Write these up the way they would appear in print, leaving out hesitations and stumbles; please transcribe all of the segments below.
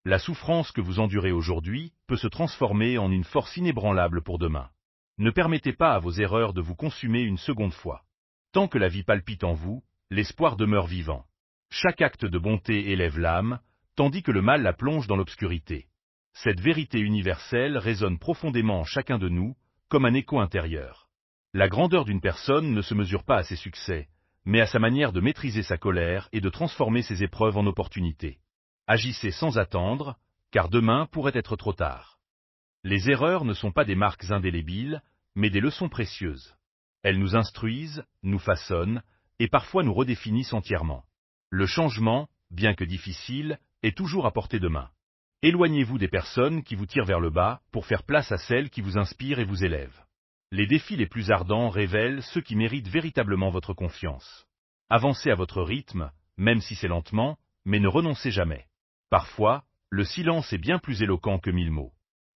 La souffrance que vous endurez aujourd'hui peut se transformer en une force inébranlable pour demain. Ne permettez pas à vos erreurs de vous consumer une seconde fois. Tant que la vie palpite en vous, l'espoir demeure vivant. Chaque acte de bonté élève l'âme, tandis que le mal la plonge dans l'obscurité. Cette vérité universelle résonne profondément en chacun de nous, comme un écho intérieur. La grandeur d'une personne ne se mesure pas à ses succès, mais à sa manière de maîtriser sa colère et de transformer ses épreuves en opportunités. Agissez sans attendre, car demain pourrait être trop tard. Les erreurs ne sont pas des marques indélébiles, mais des leçons précieuses. Elles nous instruisent, nous façonnent, et parfois nous redéfinissent entièrement. Le changement, bien que difficile, est toujours à portée de main. Éloignez-vous des personnes qui vous tirent vers le bas pour faire place à celles qui vous inspirent et vous élèvent. Les défis les plus ardents révèlent ceux qui méritent véritablement votre confiance. Avancez à votre rythme, même si c'est lentement, mais ne renoncez jamais. Parfois, le silence est bien plus éloquent que 1000 mots.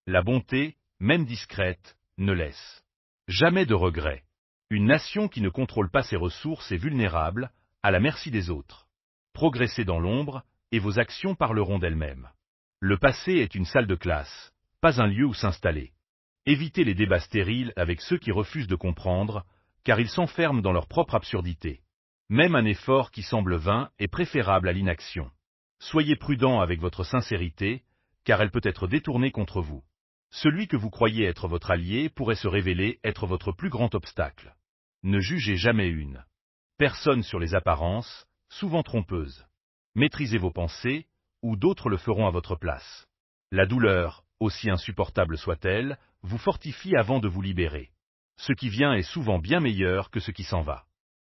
La bonté, même discrète, ne laisse jamais de regrets. Une nation qui ne contrôle pas ses ressources est vulnérable, à la merci des autres. Progressez dans l'ombre, et vos actions parleront d'elles-mêmes. Le passé est une salle de classe, pas un lieu où s'installer. Évitez les débats stériles avec ceux qui refusent de comprendre, car ils s'enferment dans leur propre absurdité. Même un effort qui semble vain est préférable à l'inaction. Soyez prudent avec votre sincérité, car elle peut être détournée contre vous. Celui que vous croyez être votre allié pourrait se révéler être votre plus grand obstacle. Ne jugez jamais une personne sur les apparences, souvent trompeuses. Maîtrisez vos pensées, ou d'autres le feront à votre place. La douleur, aussi insupportable soit-elle, vous fortifie avant de vous libérer. Ce qui vient est souvent bien meilleur que ce qui s'en va.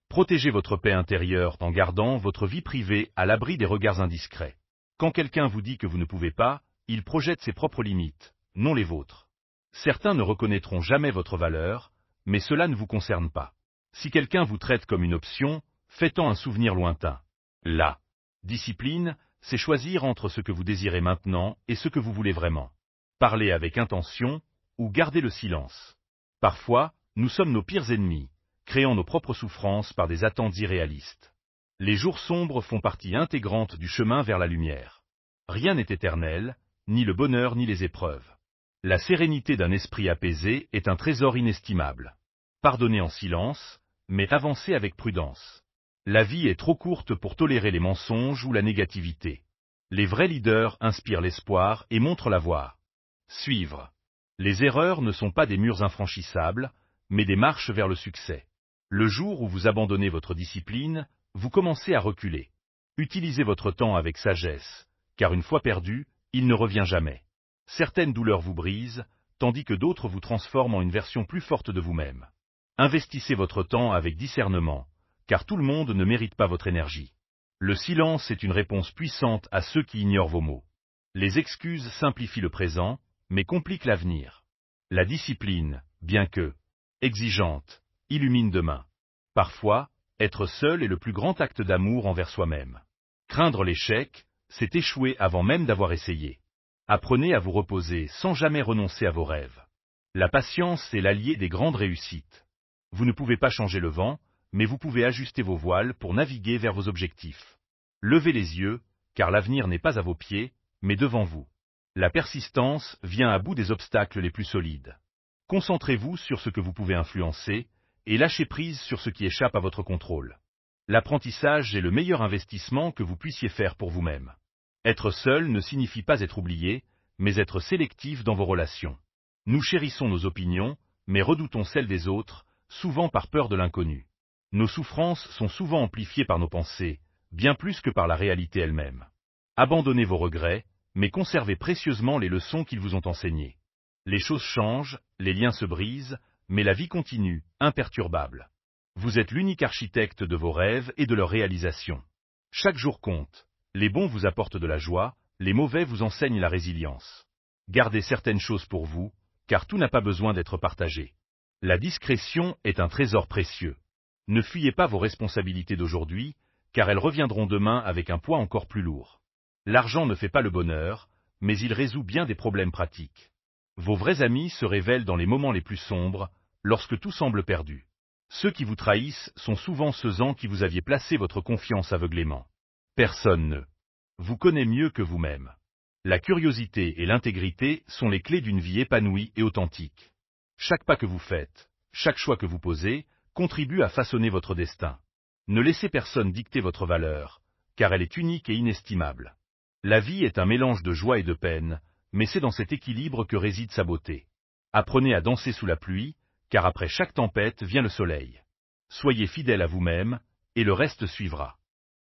Protégez votre paix intérieure en gardant votre vie privée à l'abri des regards indiscrets. Quand quelqu'un vous dit que vous ne pouvez pas, il projette ses propres limites, non les vôtres. Certains ne reconnaîtront jamais votre valeur, mais cela ne vous concerne pas. Si quelqu'un vous traite comme une option, faites-en un souvenir lointain. La discipline, c'est choisir entre ce que vous désirez maintenant et ce que vous voulez vraiment. Parlez avec intention, ou gardez le silence. Parfois, nous sommes nos pires ennemis, créant nos propres souffrances par des attentes irréalistes. Les jours sombres font partie intégrante du chemin vers la lumière. Rien n'est éternel, ni le bonheur ni les épreuves. La sérénité d'un esprit apaisé est un trésor inestimable. Pardonnez en silence, mais avancez avec prudence. La vie est trop courte pour tolérer les mensonges ou la négativité. Les vrais leaders inspirent l'espoir et montrent la voie. Suivre. Les erreurs ne sont pas des murs infranchissables, mais des marches vers le succès. Le jour où vous abandonnez votre discipline, vous commencez à reculer. Utilisez votre temps avec sagesse, car une fois perdu, il ne revient jamais. Certaines douleurs vous brisent, tandis que d'autres vous transforment en une version plus forte de vous-même. Investissez votre temps avec discernement, car tout le monde ne mérite pas votre énergie. Le silence est une réponse puissante à ceux qui ignorent vos mots. Les excuses simplifient le présent, mais compliquent l'avenir. La discipline, bien que exigeante, illumine demain. Parfois, être seul est le plus grand acte d'amour envers soi-même. Craindre l'échec, c'est échouer avant même d'avoir essayé. Apprenez à vous reposer sans jamais renoncer à vos rêves. La patience est l'allié des grandes réussites. Vous ne pouvez pas changer le vent, mais vous pouvez ajuster vos voiles pour naviguer vers vos objectifs. Levez les yeux, car l'avenir n'est pas à vos pieds, mais devant vous. La persistance vient à bout des obstacles les plus solides. Concentrez-vous sur ce que vous pouvez influencer, et lâchez prise sur ce qui échappe à votre contrôle. L'apprentissage est le meilleur investissement que vous puissiez faire pour vous-même. Être seul ne signifie pas être oublié, mais être sélectif dans vos relations. Nous chérissons nos opinions, mais redoutons celles des autres, souvent par peur de l'inconnu. Nos souffrances sont souvent amplifiées par nos pensées, bien plus que par la réalité elle-même. Abandonnez vos regrets, mais conservez précieusement les leçons qu'ils vous ont enseignées. Les choses changent, les liens se brisent, mais la vie continue, imperturbable. Vous êtes l'unique architecte de vos rêves et de leur réalisation. Chaque jour compte. Les bons vous apportent de la joie, les mauvais vous enseignent la résilience. Gardez certaines choses pour vous, car tout n'a pas besoin d'être partagé. La discrétion est un trésor précieux. Ne fuyez pas vos responsabilités d'aujourd'hui, car elles reviendront demain avec un poids encore plus lourd. L'argent ne fait pas le bonheur, mais il résout bien des problèmes pratiques. Vos vrais amis se révèlent dans les moments les plus sombres, lorsque tout semble perdu. Ceux qui vous trahissent sont souvent ceux en qui vous aviez placé votre confiance aveuglément. Personne ne vous connaît mieux que vous-même. La curiosité et l'intégrité sont les clés d'une vie épanouie et authentique. Chaque pas que vous faites, chaque choix que vous posez, contribue à façonner votre destin. Ne laissez personne dicter votre valeur, car elle est unique et inestimable. La vie est un mélange de joie et de peine, mais c'est dans cet équilibre que réside sa beauté. Apprenez à danser sous la pluie, car après chaque tempête vient le soleil. Soyez fidèle à vous-même, et le reste suivra.